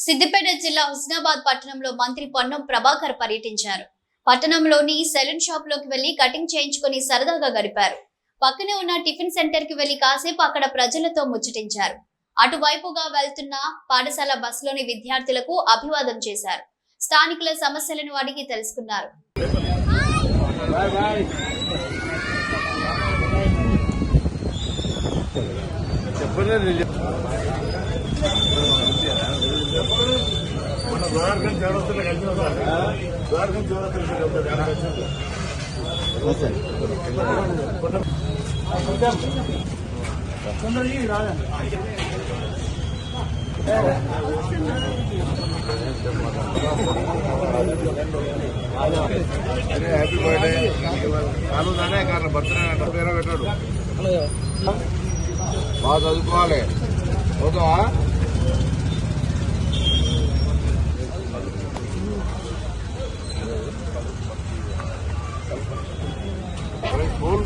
సిద్దిపేట జిల్లా హుస్నాబాద్ పట్టణంలో మంత్రి పొన్నం ప్రభాకర్ పర్యటించారు. పట్టణంలోని సెలూన్ షాప్ లోకి వెళ్లి కటింగ్ చేయించుకుని సరదాగా గడిపారు. పక్కనే ఉన్న టిఫిన్ సెంటర్ కి వెళ్లి కాసేపు అక్కడ ప్రజలతో ముచ్చటించారు. అటువైపుగా వెళ్తున్న పాఠశాల బస్సులోని విద్యార్థులకు అభివాదం చేశారు. స్థానికుల సమస్యలను అడిగి తెలుసుకున్నారు. హ్యాపీ బర్త్డే చాలు దానే కానీ బర్త్డే అంటే పేరు పెట్టాడు. బాగా చదువుకోవాలి. ఓకేవా? స్కూల్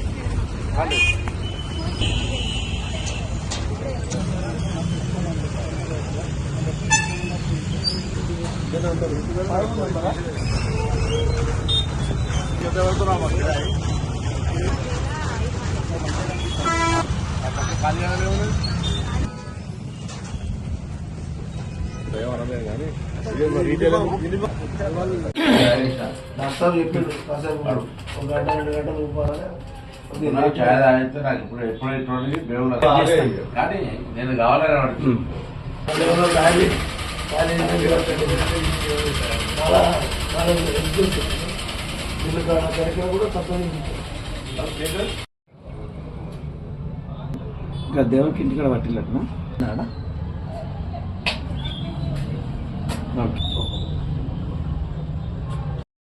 వెళ్తున్నామా? డాక్టర్ చెప్పిండు కాసేపు ఒక గంట 2 గంటలు ఛాయ్ తాగితే నాకు ఎప్పుడైతే బేవులు కానీ నేను కావాలని అడుగుతున్నాను. ఇంకా దేవునికి ఇంటికాడ పట్టిల్లట్నా?